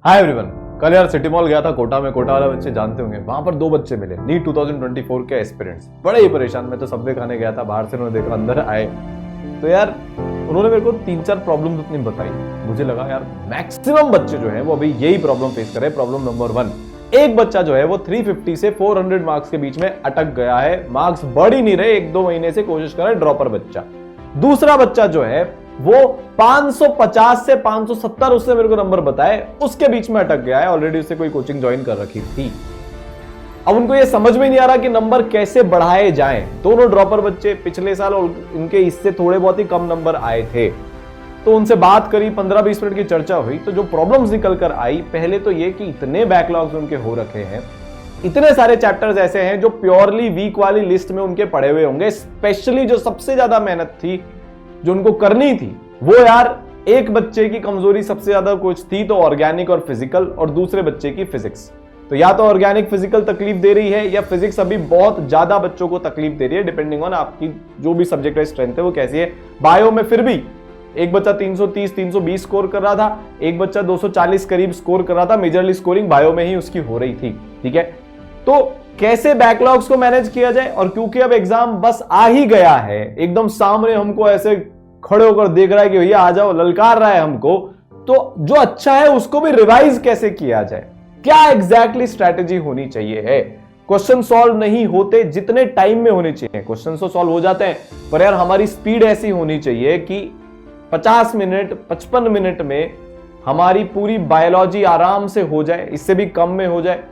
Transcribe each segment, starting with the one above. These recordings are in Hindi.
Hi everyone. कल यार सिटी मॉल गया था कोटा में। कोटा वाला बच्चे जानते होंगे, वहां पर दो बच्चे मिले नीट 2024 के एस्पिरेंट्स। बड़े ही परेशान। मैं तो सबवे खाने गया था, बाहर से उन्होंने देखा, अंदर आए तो यार उन्होंने मेरे को 3-4 प्रॉब्लम अपनी बताई। मुझे लगा यार मैक्सिमम बच्चे जो है वो अभी यही प्रॉब्लम फेस कर रहे हैं। प्रॉब्लम नंबर 1, एक बच्चा जो है वो 350 से 400 मार्क्स के बीच में अटक गया है। मार्क्स बढ़ ही नहीं रहे, 1-2 महीने से कोशिश कर रहा है, ड्रॉपर बच्चा। दूसरा बच्चा जो है वो 550 से 570 उसने मेरे को नंबर बताए, उसके बीच में अटक गया है। ऑलरेडी उससे कोई कोचिंग ज्वाइन कर रखी थी। अब उनको ये समझ में नहीं आ रहा कि नंबर कैसे बढ़ाए जाएं। दोनों ड्रॉपर बच्चे, पिछले साल इनके इससे थोड़े बहुत ही कम नंबर आए थे। तो उनसे बात करी, 15-20 मिनट की चर्चा हुई। तो जो प्रॉब्लम्स निकल कर आई, पहले तो ये कि इतने बैकलॉग्स उनके हो रखे हैं, इतने सारे चैप्टर्स ऐसे हैं जो प्योरली वीक वाली लिस्ट में उनके पड़े हुए होंगे। स्पेशली जो सबसे ज्यादा मेहनत थी जो उनको करनी थी, वो यार एक बच्चे की कमजोरी सबसे ज्यादा कुछ थी तो ऑर्गेनिक और फिजिकल, और दूसरे बच्चे की फिजिक्स। तो या तो ऑर्गेनिक फिजिकल तकलीफ दे रही है या फिजिक्स अभी बहुत ज्यादा बच्चों को तकलीफ दे रही है, डिपेंडिंग ऑन आपकी जो भी सब्जेक्ट वाइज स्ट्रेंथ है वो कैसी है। बायो में फिर भी एक बच्चा 330-320 स्कोर कर रहा था, एक बच्चा 240 करीब स्कोर कर रहा था। मेजरली स्कोरिंग बायो में ही उसकी हो रही थी। ठीक है, तो कैसे बैकलॉग्स को मैनेज किया जाए। और क्योंकि अब एग्जाम बस आ ही गया है, एकदम सामने हमको ऐसे खड़े होकर देख रहा है कि भैया आ जाओ, ललकार रहा है हमको, तो जो अच्छा है उसको भी रिवाइज कैसे किया जाए, क्या एग्जैक्टली स्ट्रैटेजी होनी चाहिए है। क्वेश्चन सॉल्व नहीं होते जितने टाइम में होने चाहिए। क्वेश्चन तो सॉल्व हो जाते हैं, पर यार हमारी स्पीड ऐसी होनी चाहिए कि 50 मिनट 55 मिनट में हमारी पूरी बायोलॉजी आराम से हो जाए, इससे भी कम में हो जाए।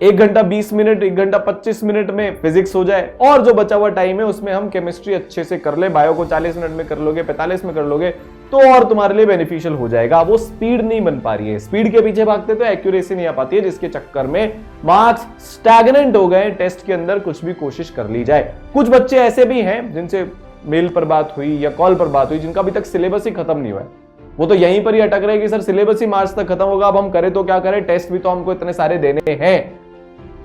1 घंटा 20 मिनट, 1 घंटा 25 मिनट में फिजिक्स हो जाए, और जो बचा हुआ टाइम है उसमें हम केमिस्ट्री अच्छे से कर ले। बायो को 40 मिनट में कर लोगे, 45 में कर लोगे तो और तुम्हारे लिए बेनिफिशियल हो जाएगा। वो स्पीड नहीं बन पा रही है, स्पीड के पीछे भागते तो एक्यूरेसी नहीं आ पाती है, जिसके चक्कर में मार्क्स स्टैग्नेंट हो गए। टेस्ट के अंदर कुछ भी कोशिश कर ली जाए। कुछ बच्चे ऐसे भी हैं जिनसे मेल पर बात हुई या कॉल पर बात हुई, जिनका अभी तक सिलेबस ही खत्म नहीं हुआ है। वो तो यहीं पर ही अटक रहे कि सर सिलेबस ही मार्च तक खत्म होगा, अब हम करें तो क्या करें, टेस्ट भी तो हमको इतने सारे देने हैं।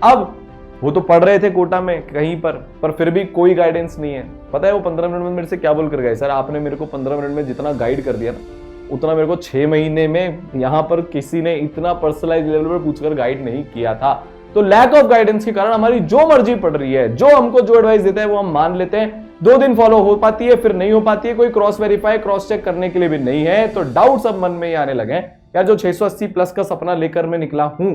अब वो तो पढ़ रहे थे कोटा में कहीं पर फिर भी कोई गाइडेंस नहीं है। पता है वो 15 मिनट में मेरे से क्या बोल कर गए, सर आपने मेरे को 15 मिनट में जितना गाइड कर दिया ना, उतना मेरे को 6 महीने में यहाँ पर किसी ने इतना पर्सनलाइज लेवल पर पूछकर गाइड नहीं किया था। तो लैक ऑफ गाइडेंस के कारण हमारी जो मर्जी पड़ रही है, जो हमको जो एडवाइस देता है वो हम मान लेते हैं। 2 दिन फॉलो हो पाती है, फिर नहीं हो पाती है, कोई क्रॉस वेरीफाई क्रॉस चेक करने के लिए भी नहीं है। तो डाउट सब मन में ही आने लगे यार। जो 680 प्लस का सपना लेकर मैं निकला हूं,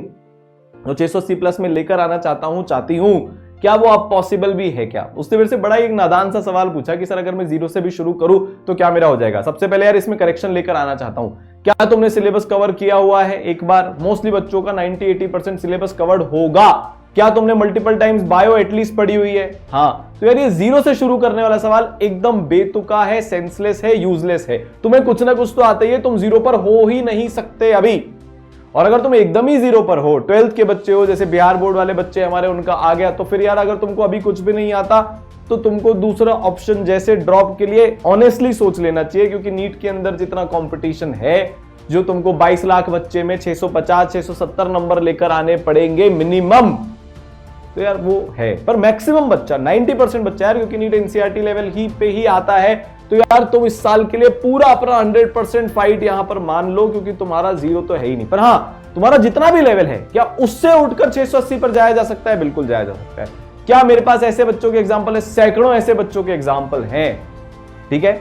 जो 680 प्लस में लेकर आना चाहती हूं, क्या वो अब पॉसिबल भी है क्या। उसने मेरे से बड़ा एक नादान सा सवाल पूछा कि सर अगर मैं 0 से भी शुरू करूं तो क्या मेरा हो जाएगा। सबसे पहले यार इसमें करेक्शन लेकर आना चाहता हूं, क्या तुमने सिलेबस कवर किया हुआ है एक बार। मोस्टली बच्चों का 90-80% सिलेबस कवर्ड होगा। क्या तुमने मल्टीपल टाइम्स बायो एटलीस्ट पढ़ी हुई है। हाँ, तो यार ये 0 से शुरू करने वाला सवाल एकदम बेतुका है, सेंसलेस है, यूजलेस है। तुम्हें कुछ ना कुछ तो आता ही है, तुम 0 पर हो ही नहीं सकते अभी। और अगर तुम एकदम ही 0 पर हो, 12th के बच्चे हो, जैसे बिहार बोर्ड वाले बच्चे हमारे, उनका आ गया, तो फिर यार अगर तुमको अभी कुछ भी नहीं आता तो तुमको दूसरा ऑप्शन जैसे ड्रॉप के लिए ऑनेस्टली सोच लेना चाहिए। क्योंकि नीट के अंदर जितना कंपटीशन है, जो तुमको 22 लाख बच्चे में 650-670 नंबर लेकर आने पड़ेंगे मिनिमम, तो यार वो है। पर मैक्सिमम बच्चा 90% बच्चा यार, क्योंकि नीट एनसीईआरटी लेवल ही पे ही आता है, तो यार तुम इस साल के लिए पूरा अपना 100% फाइट यहां पर मान लो, क्योंकि तुम्हारा 0 तो है ही नहीं। पर हाँ, तुम्हारा जितना भी लेवल है, क्या उससे उठकर 680 पर जाया जा सकता है? बिल्कुल जाया जा सकता है। क्या मेरे पास ऐसे बच्चों के एग्जाम्पल है? सैकड़ों ऐसे बच्चों के एग्जाम्पल हैं। ठीक है,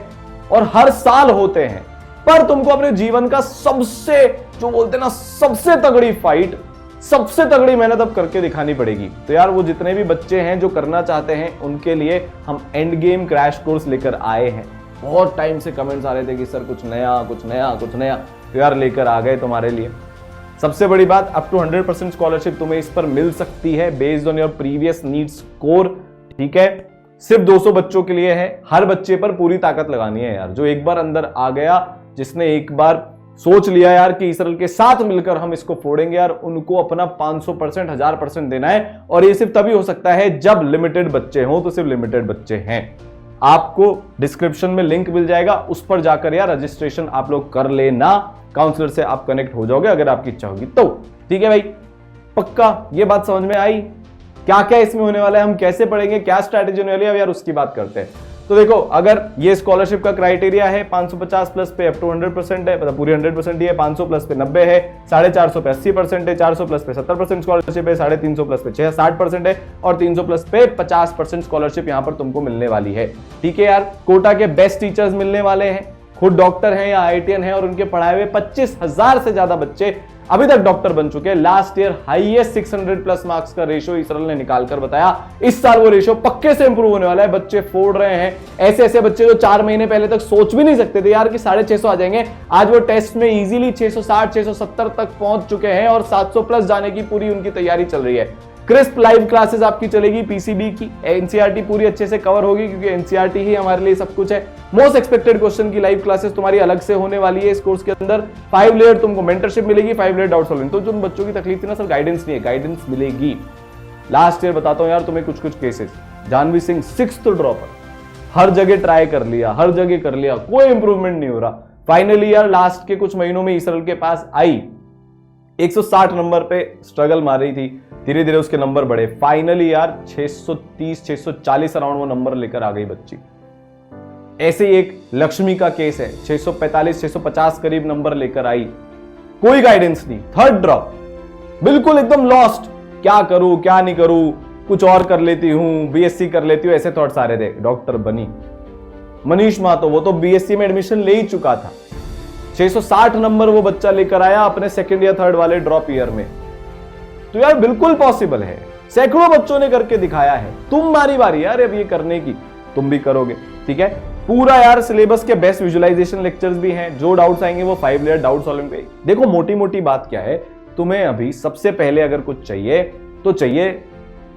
और हर साल होते हैं। पर तुमको अपने जीवन का सबसे, जो बोलते हैं ना, सबसे तगड़ी फाइट, सबसे तगड़ी मेहनत अब करके दिखानी पड़ेगी। तो यार वो जितने भी बच्चे हैं जो करना चाहते हैं, उनके लिए हम एंड गेम क्रैश कोर्स लेकर आए हैं। बहुत टाइम से कमेंट्स आ रहे थे कि सर कुछ नया कुछ नया कुछ नया, तो यार लेकर आ गए तुम्हारे लिए। सबसे बड़ी बात, अप टू 100% स्कॉलरशिप तुम्हें इस पर मिल सकती है based on your previous NEET score. ठीक है, सिर्फ 200 बच्चों के लिए है। हर बच्चे पर पूरी ताकत लगानी है यार। जो एक बार अंदर आ गया, जिसने एक बार सोच लिया यार कि इसराइल के साथ मिलकर हम इसको फोड़ेंगे, यार उनको अपना 500%, 1000% देना है। और ये सिर्फ तभी हो सकता है जब लिमिटेड बच्चे हों। तो सिर्फ लिमिटेड बच्चे हैं। आपको डिस्क्रिप्शन में लिंक मिल जाएगा, उस पर जाकर यार रजिस्ट्रेशन आप लोग कर लेना। काउंसलर से आप कनेक्ट हो जाओगे अगर आपकी इच्छा होगी तो। ठीक है भाई, पक्का ये बात समझ में आई? क्या क्या इसमें होने वाला है, हम कैसे पढ़ेंगे, क्या स्ट्रैटेजी होने वाली है, यार उसकी बात करते हैं। तो देखो, अगर ये स्कॉलरशिप का क्राइटेरिया है 550 प्लस पे अप टू 100% है, मतलब पूरी 100% ही है, 500 प्लस पे 90 है, 450 पे 80% है, 400 प्लस पे 70% स्कॉलरशिप है, 350 प्लस पे 60% है, और 300 प्लस पे 50% स्कॉलरशिप यहां पर तुमको मिलने वाली है। ठीक है यार, कोटा के बेस्ट टीचर्स मिलने वाले हैं, खुद डॉक्टर हैं या आईआईटीएन हैं, और उनके पढ़ाए हुए 25,000 से ज्यादा बच्चे अभी तक डॉक्टर बन चुके हैं। Last year highest 600 plus marks का रेशियो इसरल ने निकाल कर बताया। इस साल वो रेशियो पक्के से इंप्रूव होने वाला है। बच्चे फोड़ रहे हैं, ऐसे ऐसे बच्चे जो 4 महीने पहले तक सोच भी नहीं सकते थे यार कि 650 आ जाएंगे, आज वो टेस्ट में इजीली 660 670 तक पहुंच चुके हैं, और 700 प्लस जाने की पूरी उनकी तैयारी चल रही है। क्रिस्प लाइव क्लासेस आपकी चलेगी पीसीबी की, एनसीईआरटी पूरी अच्छे से कवर होगी, क्योंकि एनसीईआरटी ही हमारे लिए सब कुछ है। मोस्ट एक्सपेक्टेड क्वेश्चन की लाइव क्लासेस तुम्हारी अलग से होने वाली है इस कोर्स के अंदर। 5 लेयर तुमको मेंटरशिप मिलेगी, 5 लेयर डाउट सॉल्विंग। तो जो बच्चों की तकलीफ थी ना सर, गाइडेंस नहीं है, गाइडेंस मिलेगी। लास्ट ईयर बताता हूं यार तुम्हें कुछ cases, Janhvi Singh 6th dropper, हर जगह ट्राई कर लिया, हर जगह कर लिया, कोई इंप्रूवमेंट नहीं हो रहा। फाइनली यार लास्ट के कुछ महीनों में इसरल के पास आई, 160 नंबर पे स्ट्रगल मार रही थी, धीरे धीरे उसके नंबर बढ़े, फाइनली यार 630 640 अराउंड वो नंबर लेकर आ गई बच्ची। ऐसे ही एक लक्ष्मी का केस है, 645 650 करीब नंबर लेकर आई, कोई गाइडेंस नहीं, 3rd ड्रॉप, बिल्कुल एकदम लॉस्ट, क्या करूं क्या नहीं करूं, कुछ और कर लेती हूं, बीएससी कर लेती हूं, ऐसे थॉट्स आ रहे थे। डॉक्टर बनी। मनीष मातो, वो तो बीएससी में एडमिशन ले ही चुका था, 660 नंबर वो बच्चा लेकर आया अपने 2nd या 3rd वाले ड्रॉप ईयर में। तो यार बिल्कुल पॉसिबल है, सैकड़ों बच्चों ने करके दिखाया है। तुम्हारी बारी यार अब ये करने की, तुम भी करोगे। ठीक है, पूरा यार सिलेबस के बेस्ट विजुअलाइजेशन लेक्चर्स भी हैं, जो डाउट्स आएंगे वो 5 लेयर डाउट सॉल्विंग पे। देखो मोटी मोटी बात क्या है, तुम्हें अभी सबसे पहले अगर कुछ चाहिए तो चाहिए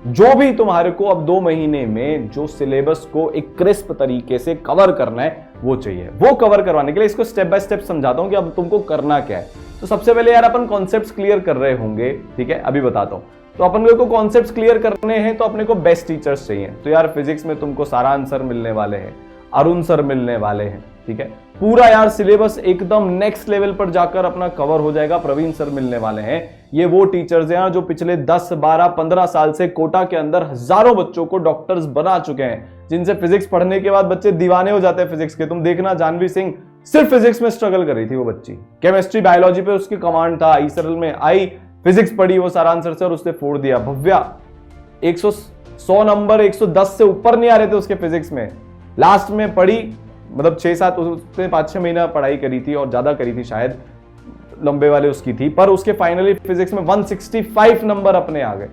जो भी तुम्हारे को अब 2 महीने में जो सिलेबस को एक क्रिस्प तरीके से कवर करना है वो चाहिए। वो कवर करवाने के लिए इसको स्टेप बाय स्टेप समझाता हूं कि अब तुमको करना क्या है। तो सबसे पहले यार अपन कॉन्सेप्ट्स क्लियर कर रहे होंगे, ठीक है, अभी बताता हूं। तो अपन को कॉन्सेप्ट्स क्लियर करने हैं तो अपने को बेस्ट टीचर्स चाहिए। तो यार फिजिक्स में तुमको सारांश सर मिलने वाले हैं, अरुण सर मिलने वाले हैं, ठीक है, पूरा यार सिलेबस एकदम नेक्स्ट लेवल पर जाकर अपना कवर हो जाएगा। प्रवीण सर मिलने वाले हैं। ये वो टीचर्स हैं जो पिछले 10 12 15 साल से कोटा के अंदर हजारों बच्चों को डॉक्टर्स बना चुके हैं, जिनसे फिजिक्स पढ़ने के बाद बच्चे दीवाने हो जाते हैं फिजिक्स के। तुम देखना, जानवी सिंह सिर्फ फिजिक्स में स्ट्रगल कर रही थी वो बच्ची, केमिस्ट्री बायोलॉजी पे उसकी कमांड था, इसरल में आई, फिजिक्स पढ़ी वो सारा आंसर से और उसने फोड़ दिया। भव्या 100 नंबर 110 से ऊपर नहीं आ रहे थे उसके फिजिक्स में, लास्ट में पढ़ी, मतलब 6-7 उसने 5-6 महीना पढ़ाई करी थी और ज्यादा करी थी शायद, लंबे वाले उसकी थी, पर उसके फाइनली फिजिक्स में 165 नंबर अपने आ गए।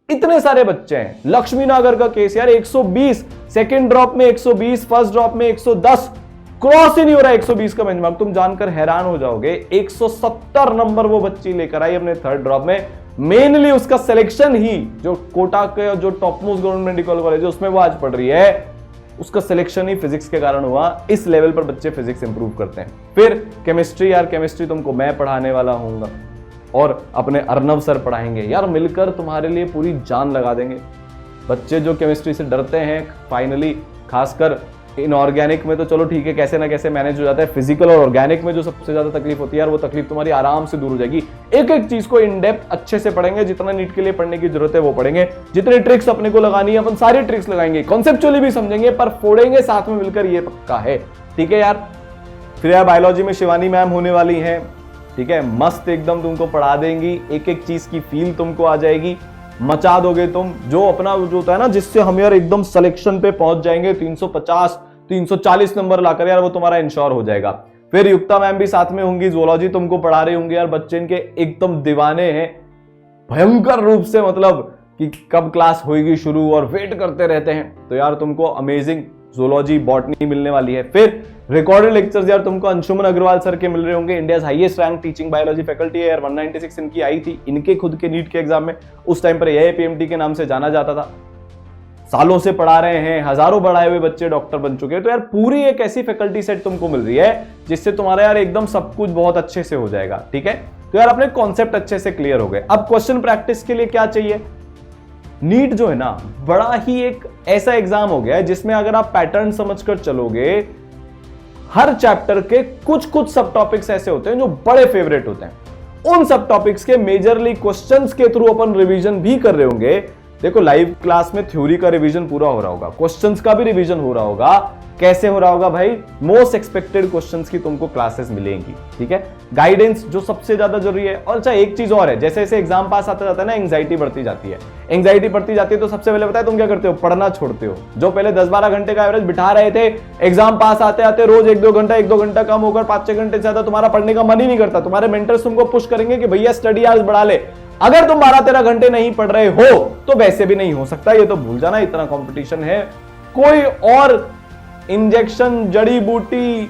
इतने सारे बच्चे हैं। लक्ष्मी नगर का केस यार 120, सेकंड ड्रॉप में 120, फर्स्ट ड्रॉप में 110, क्रॉस ही नहीं हो रहा 120 का बेंचमार्क। तुम जानकर हैरान हो जाओगे, 170 नंबर वो बच्ची लेकर आई अपने 3rd ड्रॉप में। मेनली उसका सिलेक्शन ही जो कोटा के जो top most government medical college है उसमें वो आज पढ़ रही है, उसका सिलेक्शन ही फिजिक्स के कारण हुआ। इस लेवल पर बच्चे फिजिक्स इंप्रूव करते हैं। फिर केमिस्ट्री, यार केमिस्ट्री तुमको मैं पढ़ाने वाला हूँ और अपने अर्नव सर पढ़ाएंगे यार, मिलकर तुम्हारे लिए पूरी जान लगा देंगे। बच्चे जो केमिस्ट्री से डरते हैं, फाइनली खासकर इनऑर्गेनिक में तो चलो ठीक है, कैसे ना कैसे मैनेज हो जाता है, फिजिकल और ऑर्गेनिक में जो सबसे ज्यादा तकलीफ होती है यार, वो तकलीफ तुम्हारी आराम से दूर हो जाएगी। एक एक चीज को इन डेप्थ अच्छे से पढ़ेंगे, जितना नीट के लिए पढ़ने की जरूरत है वो पढ़ेंगे, जितने ट्रिक्स अपने को लगानी है अपन सारी ट्रिक्स लगाएंगे, कॉन्सेप्चुअली भी समझेंगे, पर फोड़ेंगे साथ में मिलकर, ये पक्का है। ठीक है यार। फिर यार बायोलॉजी में शिवानी मैम होने वाली है, ठीक है, मस्त एकदम तुमको पढ़ा देंगी, एक एक चीज की फील तुमको आ जाएगी, मचा दोगे तुम। जो अपना जो होता है ना, जिससे हम यार एकदम सिलेक्शन पे पहुंच जाएंगे, 350 340 नंबर लाकर यार वो तुम्हारा इंश्योर हो जाएगा। फिर युक्ता मैम भी साथ में होंगी, जूलॉजी तुमको पढ़ा रही होंगी यार, बच्चे इनके एकदम दीवाने हैं भयंकर रूप से, मतलब कि कब क्लास होगी शुरू और वेट करते रहते हैं। तो यार तुमको अमेजिंग जूलॉजी बॉटनी मिलने वाली है। फिर रिकॉर्डेड लेक्चर्स यार तुमको अंशुमन अग्रवाल सर के मिल रहे होंगे, India highest rank teaching biology faculty है यार, 196 इनकी आई थी इनके खुद के नीट के एग्जाम में। उस टाइम पर AIPMT के नाम से जाना जाता था। सालों से पढ़ा रहे हैं, हजारों बढ़ाए हुए बच्चे डॉक्टर बन चुके हैं। तो यार पूरी एक ऐसी फैकल्टी सेट तुमको मिल रही है जिससे तुम्हारा यार एकदम सब कुछ बहुत अच्छे से हो जाएगा। ठीक है, तो यार अपने कॉन्सेप्ट अच्छे से क्लियर हो गए। अब क्वेश्चन प्रैक्टिस के लिए क्या चाहिए? नीट जो है ना, बड़ा ही एक ऐसा एग्जाम हो गया है जिसमें अगर आप पैटर्न समझकर चलोगे, हर चैप्टर के कुछ कुछ सब टॉपिक्स ऐसे होते हैं जो बड़े फेवरेट होते हैं। उन सब टॉपिक्स के मेजरली क्वेश्चंस के थ्रू अपन रिवीजन भी कर रहे होंगे, देखो लाइव क्लास में थ्योरी का रिवीजन पूरा हो रहा होगा, क्वेश्चंस का भी रिवीजन हो रहा होगा। कैसे हो रहा होगा भाई? मोस्ट एक्सपेक्टेड क्वेश्चंस की तुमको क्लासेस मिलेंगी, ठीक है। गाइडेंस जो सबसे ज्यादा जरूरी है। और अच्छा एक चीज और है, जैसे जैसे एग्जाम पास आता जाता है ना, एंग्जाइटी बढ़ती जाती है। एंग्जाइटी बढ़ती जाती है तो सबसे पहले पता है तुम क्या करते हो? पढ़ना छोड़ते हो। जो पहले 10-12 घंटे का एवरेज बिठा रहे थे, एग्जाम पास आते आते रोज 1-2 घंटा कम होकर 5-6 घंटे से ज्यादा तुम्हारा पढ़ने का मन ही नहीं करता। तुम्हारे मेंटर्स तुमको पुश करेंगे कि भैया स्टडी आवर्स बढ़ा ले। अगर तुम 12-13 घंटे नहीं पढ़ रहे हो तो वैसे भी नहीं हो सकता, ये तो भूल जाना, इतना कंपटीशन है। कोई और इंजेक्शन, जड़ी बूटी,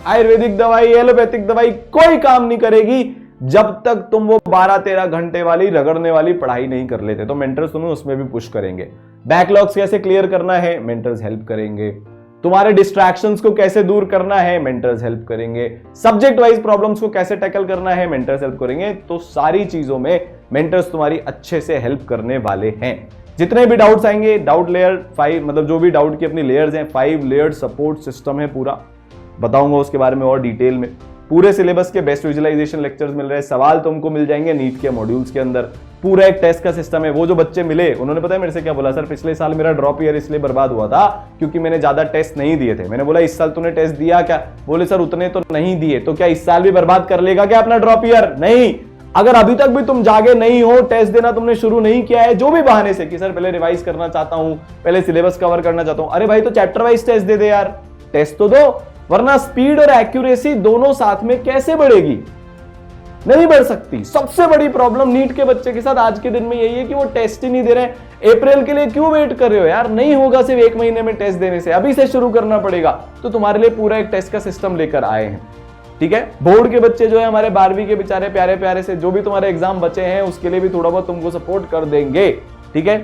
आयुर्वेदिक दवाई, एलोपैथिक दवाई कोई काम नहीं करेगी जब तक तुम वो 12-13 घंटे वाली रगड़ने वाली पढ़ाई नहीं कर लेते। तो मेंटर्स तुम्हें उसमें भी पुश करेंगे। बैकलॉग्स कैसे क्लियर करना है, मेंटर्स हेल्प करेंगे। तुम्हारे डिस्ट्रैक्शंस को कैसे दूर करना है, मेंटर्स हेल्प करेंगे। सब्जेक्ट वाइज प्रॉब्लम्स को कैसे टैकल करना है, मेंटर्स हेल्प करेंगे। तो सारी चीजों में मेंटर्स तुम्हारी अच्छे से हेल्प करने वाले हैं। जितने भी डाउट्स आएंगे, डाउट लेयर 5, मतलब जो भी डाउट की अपनी लेयर्स हैं, 5 लेयर्ड सपोर्ट सिस्टम है पूरा, बताऊंगा उसके बारे में और डिटेल में। पूरे सिलेबस के बेस्ट विजुअलाइजेशन लेक्चर्स मिल रहे हैं, सवाल तुमको मिल जाएंगे नीट के मॉड्यूल्स के अंदर। पूरा एक टेस्ट का सिस्टम है। वो जो बच्चे मिले उन्होंने पता है मेरे से क्या बोला? सर पिछले साल मेरा ड्रॉप ईयर इसलिए बर्बाद हुआ था क्योंकि मैंने ज्यादा टेस्ट नहीं दिए थे। मैंने बोला इस साल तूने टेस्ट दिया क्या? बोले सर उतने तो नहीं दिए। तो क्या इस साल भी बर्बाद कर लेगा क्या अपना ड्रॉप ईयर? नहीं। अगर अभी तक भी तुम जागे नहीं हो, टेस्ट देना तुमने शुरू नहीं किया है, जो भी बहाने से कि सर पहले रिवाइज करना चाहता हूं, पहले सिलेबस कवर करना चाहता हूं, अरे भाई तो चैप्टर वाइज टेस्ट दे दे यार, टेस्ट तो दो। वरना स्पीड और एक्यूरेसी दोनों साथ में कैसे बढ़ेगी? नहीं बढ़ सकती। सबसे बड़ी प्रॉब्लम नीट के बच्चे के साथ आज के दिन में यही है कि वो टेस्ट ही नहीं दे रहे। अप्रैल के लिए क्यों वेट कर रहे हो यार? नहीं होगा सिर्फ 1 महीने में टेस्ट देने से, अभी से शुरू करना पड़ेगा। तो तुम्हारे लिए पूरा एक टेस्ट का सिस्टम लेकर आए हैं, ठीक है। बोर्ड के बच्चे जो है हमारे 12वीं के बेचारे प्यारे प्यारे से, जो भी तुम्हारे एग्जाम बचे हैं उसके लिए भी थोड़ा बहुत तुमको सपोर्ट कर देंगे, ठीक है।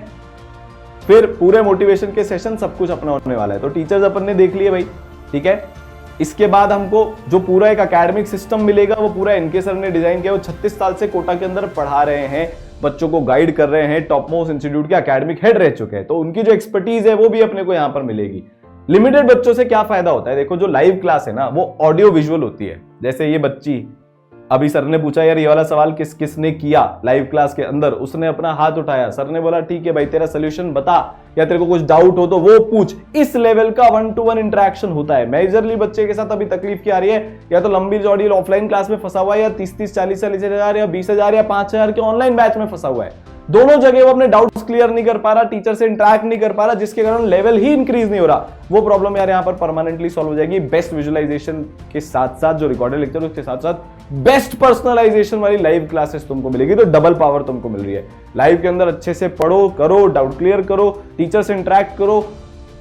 फिर पूरे मोटिवेशन के सेशन सब कुछ अपना होने वाला है। तो टीचर्स अपन ने देख लिए भाई, ठीक है। इसके बाद हमको जो पूरा एक एकेडमिक सिस्टम मिलेगा वो पूरा इनके सर ने डिजाइन किया। वो 36 साल से कोटा के अंदर पढ़ा रहे हैं, बच्चों को गाइड कर रहे हैं, टॉप मोस्ट इंस्टीट्यूट के एकेडमिक हेड रह चुके हैं। तो उनकी जो एक्सपर्टीज है वो भी अपने को यहां पर मिलेगी। लिमिटेड बच्चों से क्या फायदा होता है? देखो जो लाइव क्लास है ना वो ऑडियो विजुअल होती है। जैसे ये बच्ची, अभी सर ने पूछा यार ये वाला सवाल किस किसने किया लाइव क्लास के अंदर, उसने अपना हाथ उठाया, सर ने बोला ठीक है भाई तेरा सोल्यूशन बता, या तेरे को कुछ डाउट हो तो वो पूछ। इस लेवल का 1-to-1 इंटरेक्शन होता है। मेजरली बच्चे के साथ अभी तकलीफ क्या आ रही है, या तो लंबी चौड़ी ऑफलाइन क्लास में फंसा हुआ है, या 30-30, 40-40 हजार या 20,000 या 5,000 के ऑनलाइन बैच में फंसा हुआ है। दोनों जगह वो अपने डाउट्स क्लियर नहीं कर पा रहा, टीचर से इंटरेक्ट नहीं कर पा रहा, जिसके कारण लेवल ही इंक्रीज नहीं हो रहा। वो प्रॉब्लम यार यहाँ पर परमानेंटली सॉल्व हो जाएगी बेस्ट विजुअलाइजेशन के साथ साथ, जो रिकॉर्डेड लेक्चर उसके साथ साथ बेस्ट पर्सनलाइजेशन वाली लाइव क्लासेस तुमको मिलेगी। तो डबल पावर तुमको मिल रही है। लाइव के अंदर अच्छे से पढ़ो, करो, डाउट क्लियर करो, टीचर से इंटरेक्ट करो,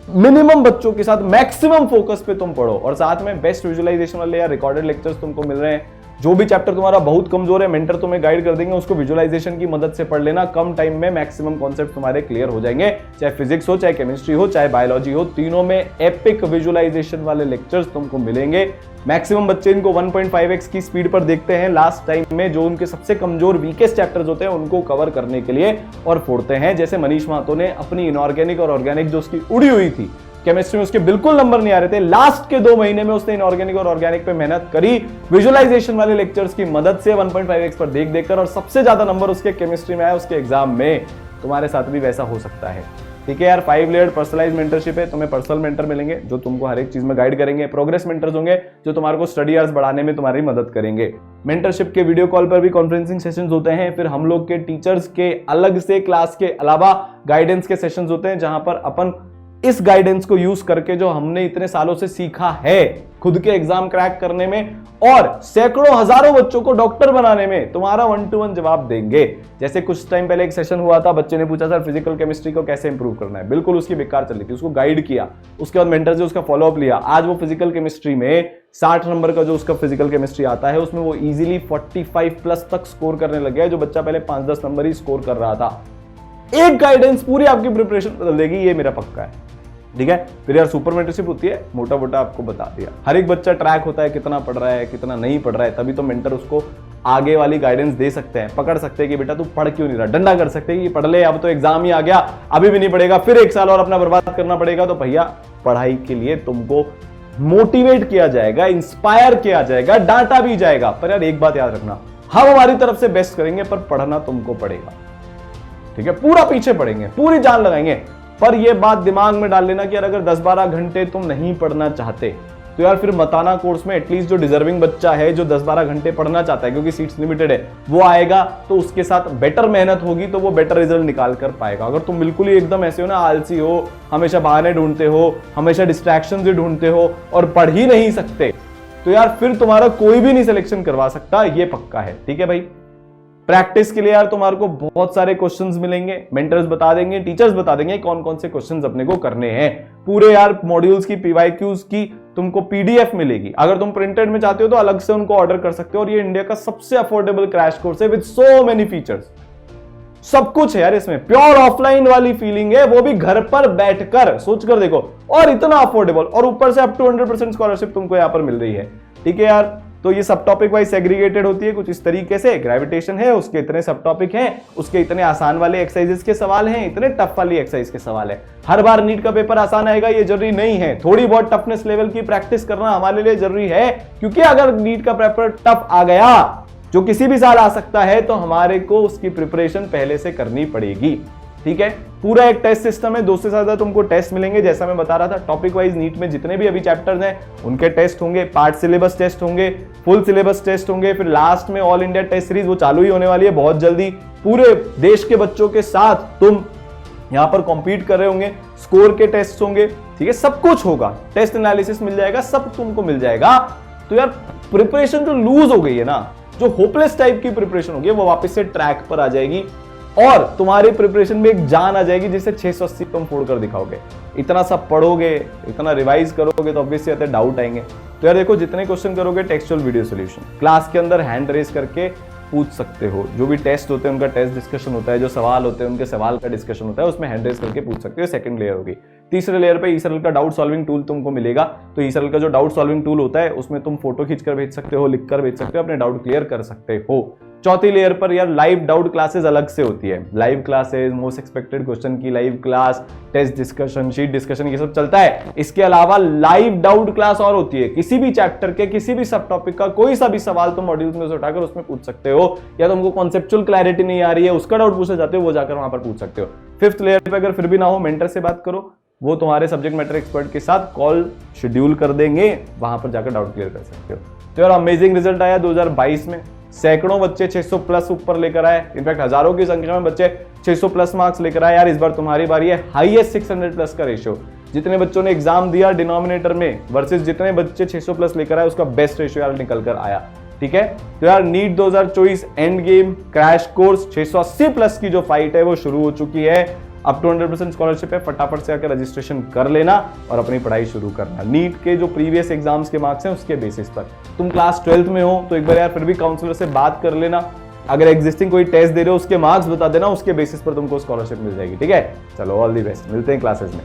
मिनिमम बच्चों के साथ मैक्सिमम फोकस पे तुम पढ़ो, और साथ में बेस्ट विजुअलाइजेशन वाले या रिकॉर्डेड लेक्चर्स तुमको मिल रहे हैं। जो भी चैप्टर तुम्हारा बहुत कमजोर है मेंटर तुम्हें गाइड कर देंगे, उसको विजुअलाइजेशन की मदद से पढ़ लेना। कम टाइम में मैक्सिमम कॉन्सेप्ट तुम्हारे क्लियर हो जाएंगे। चाहे फिजिक्स हो, चाहे केमिस्ट्री हो, चाहे बायोलॉजी हो, तीनों में एपिक विजुअलाइजेशन वाले लेक्चर्स तुमको मिलेंगे। मैक्सिमम बच्चे इनको 1.5x की स्पीड पर देखते हैं लास्ट टाइम में, जो उनके सबसे कमजोर वीकेस्ट चैप्टर्स होते हैं उनको कवर करने के लिए, और फोड़ते हैं। जैसे मनीष महतो ने अपनी इनऑर्गेनिक और ऑर्गेनिक जो उसकी उड़ी हुई थी केमिस्ट्री में, उसके बिल्कुल नंबर नहीं आ रहे थे, लास्ट के 2 महीने में उसने इनऑर्गेनिक और ऑर्गेनिक पे मेहनत करी विजुअलाइजेशन वाले लेक्चर्स की मदद से 1.5x पर देख देखकर, और सबसे ज्यादा नंबर उसके केमिस्ट्री में आया उसके एग्जाम में। तुम्हारे साथ भी वैसा हो सकता है, ठीक है यार। 5 लेयर्ड पर्सनलाइज्ड मेंटरशिप है। तुम्हें पर्सनल मेंटर मिलेंगे जो तुमको हर एक चीज में गाइड करेंगे। प्रोग्रेस मेंटर्स होंगे जो तुम्हारे को स्टडी आवर्स बढ़ाने में तुम्हारी मदद करेंगे। मेंटरशिप के वीडियो कॉल पर भी कॉन्फ्रेंसिंग सेशंस होते हैं। फिर हम लोग के टीचर्स के अलग से क्लास के अलावा गाइडेंस के सेशंस होते हैं, जहां पर अपन इस गाइडेंस को यूज करके जो हमने इतने सालों से सीखा है खुद के एग्जाम क्रैक करने में और सैकड़ों हजारों बच्चों को डॉक्टर बनाने में, तुम्हारा 1-to-1 जवाब देंगे। जैसे कुछ टाइम पहले एक सेशन हुआ था, बच्चे ने पूछा सर फिजिकल केमिस्ट्री को कैसे इंप्रूव करना है, बिल्कुल उसकी बेकार चल रही थी, उसको गाइड किया, उसके बाद मेंटर से उसका फॉलोअप लिया। आज वो फिजिकल केमिस्ट्री में 60 नंबर का जो उसका फिजिकल केमिस्ट्री आता है उसमें वो इजीली 45+ तक स्कोर करने लग गया है, जो बच्चा पहले 5-10 नंबर ही स्कोर कर रहा था। एक गाइडेंस पूरी आपकी प्रिपरेशन बदल देगी, ये मेरा पक्का है, ठीक है। फिर यार सुपर मेंटरशिप होती है, मोटा मोटा आपको बता दिया। हर एक बच्चा ट्रैक होता है कितना पढ़ रहा है कितना नहीं पढ़ रहा है, तभी तो मेंटर उसको आगे वाली गाइडेंस दे सकते हैं, पकड़ सकते हैं कि बेटा तू पढ़ क्यों नहीं रहा, डंडा कर सकते हैं कि पढ़ ले, अब तो एग्जाम ही आ गया, अभी भी नहीं पढ़ेगा, फिर 1 साल और अपना बर्बाद करना पड़ेगा। तो भैया पढ़ाई के लिए तुमको मोटिवेट किया जाएगा, इंस्पायर किया जाएगा, डांटा भी जाएगा। पर यार एक बात याद रखना, हम हमारी तरफ से बेस्ट करेंगे पर पढ़ना तुमको पड़ेगा, ठीक है, पूरा पीछे पड़ेंगे, पूरी जान लगाएंगे। पर ये बात दिमाग में डाल लेना कि यार अगर 10-12 घंटे तुम नहीं पढ़ना चाहते तो यार फिर मताना कोर्स में एटलीस्ट जो डिजर्विंग बच्चा है जो 10-12 घंटे पढ़ना चाहता है, क्योंकि सीट्स लिमिटेड है, वो आएगा तो उसके साथ बेटर मेहनत होगी तो वो बेटर रिजल्ट निकाल कर पाएगा। अगर तुम बिल्कुल ही एकदम ऐसे हो ना, आलसी हो, हमेशा बहाने ढूंढते हो, हमेशा डिस्ट्रैक्शन भी ढूंढते हो और पढ़ ही नहीं सकते, तो यार फिर तुम्हारा कोई भी नहीं सिलेक्शन करवा सकता, ये पक्का है। ठीक है भाई, प्रैक्टिस के लिए यार तुम्हारे को बहुत सारे क्वेश्चंस मिलेंगे, मेंटर्स बता देंगे, टीचर्स बता देंगे कौन कौन से क्वेश्चंस अपने को करने हैं। पूरे यार मॉड्यूल्स की पीवाईक्यूज की तुमको पीडीएफ मिलेगी। अगर तुम प्रिंटेड में चाहते हो तो अलग से उनको ऑर्डर कर सकते हो। और ये इंडिया का सबसे अफोर्डेबल क्रैश कोर्स है विद सो मेनी फीचर्स, सब कुछ है यार इसमें। प्योर ऑफलाइन वाली फीलिंग है, वो भी घर पर बैठकर, सोच कर देखो, और इतना अफोर्डेबल, और ऊपर से अप टू 100% स्कॉलरशिप तुमको यहाँ पर मिल रही है। ठीक है यार, तो ये सब टॉपिक वाइज सेग्रीगेटेड होती है कुछ इस तरीके से। ग्रेविटेशन है, उसके इतने सब टॉपिक हैं, उसके इतने आसान वाले एक्सरसाइजेस के सवाल हैं, इतने टफ वाली एक्सरसाइज के सवाल है। हर बार नीट का पेपर आसान आएगा ये जरूरी नहीं है, थोड़ी बहुत टफनेस लेवल की प्रैक्टिस करना हमारे लिए जरूरी है, क्योंकि अगर नीट का पेपर टफ आ गया, जो किसी भी साल आ सकता है, तो हमारे को उसकी प्रिपरेशन पहले से करनी पड़ेगी। ठीक है, पूरा एक टेस्ट सिस्टम है, 2 से ज्यादा तुमको टेस्ट मिलेंगे, जैसा मैं बता रहा था। टॉपिक वाइज नीट में जितने भी अभी चैप्टर्स हैं उनके टेस्ट होंगे, पार्ट सिलेबस टेस्ट होंगे, फुल सिलेबस टेस्ट होंगे, फिर लास्ट में ऑल इंडिया टेस्ट सीरीज वो चालू ही होने वाली है बहुत जल्दी। पूरे देश के बच्चों के साथ तुम यहां पर कॉम्पीट कर रहे होंगे, स्कोर के टेस्ट होंगे, ठीक है, सब कुछ होगा, टेस्ट एनालिसिस मिल जाएगा, सब तुमको मिल जाएगा। तो यार प्रिपरेशन जो लूज हो गई है ना, जो होपलेस टाइप की प्रिपरेशन होगी, वो वापस से ट्रैक पर आ जाएगी और तुम्हारी प्रिपरेशन में एक जान आ जाएगी, जिससे 680 तुम फोड़ कर दिखाओगे। इतना सब पढ़ोगे, इतना रिवाइज करोगे तो ऑब्वियसली आते डाउट आएंगे। तो यार देखो, जितने क्वेश्चन करोगे टेक्सचुअल वीडियो सॉल्यूशन क्लास के अंदर हैंड रेज करके पूछ सकते हो। जो भी टेस्ट होते हैं उनका टेस्ट डिस्कशन होता है, जो सवाल होते हैं उनके सवाल का डिस्कशन होता है, उसमें हैंड रेज करके पूछ सकते हो। सेकंड लेयर होगी। तीसरे लेयर पे ईसरल का डाउट सॉल्विंग टूल तुमको मिलेगा। तो ईसरल का जो डाउट सॉल्विंग टूल होता है उसमें तुम फोटो खींचकर भेज सकते हो, लिखकर भेज सकते हो, अपने डाउट क्लियर कर सकते हो। चौथी लेयर पर यार लाइव डाउट क्लासेस अलग से होती है। Live classes, most expected question की live class, test discussion, sheet discussion, ये सब चलता है। इसके अलावा लाइव डाउट क्लास और होती है, किसी भी चैप्टर के किसी भी सब टॉपिक का कोई सा भी सवाल तुम मॉड्यूल्स में से उठाकर उसमें पूछ सकते हो, या तुमको कॉन्सेप्चुअल क्लैरिटी नहीं आ रही है, उसका डाउट पूछना चाहते हो, वो जाकर वहां पर पूछ सकते हो। फिफ्थ लेयर पे अगर फिर भी ना हो, मेंटर से बात करो, वो तुम्हारे सब्जेक्ट मैटर एक्सपर्ट के साथ कॉल शेड्यूल कर देंगे, वहां पर जाकर डाउट क्लियर कर सकते हो। तो यार अमेजिंग रिजल्ट आया 2022 में, सैकड़ों बच्चे 600 प्लस ऊपर लेकर आए, इनफैक्ट हजारों की संख्या में बच्चे 600 प्लस मार्क्स लेकर आए। यार इस बार तुम्हारी बारी है, हाईएस्ट 600 प्लस का रेशियो। जितने बच्चों ने एग्जाम दिया डिनोमिनेटर में वर्सेस जितने बच्चे 600 प्लस लेकर आए, उसका बेस्ट रेशियो यार निकल कर आया। ठीक है, तो यार NEET 2024 end game crash course 680 plus की जो फाइट है वो शुरू हो चुकी है। अप टू 100% स्कॉलरशिप है, फटाफट से आकर रजिस्ट्रेशन कर लेना और अपनी पढ़ाई शुरू करना। नीट के जो प्रीवियस एग्जाम्स के मार्क्स हैं उसके बेसिस पर। तुम क्लास 12th में हो तो एक बार यार फिर भी काउंसलर से बात कर लेना। अगर एग्जिस्टिंग कोई टेस्ट दे रहे हो उसके मार्क्स बता देना, उसके बेसिस पर तुमको स्कॉलरशिप मिल जाएगी। ठीक है, चलो ऑल दी बेस्ट, मिलते हैं क्लासेस में।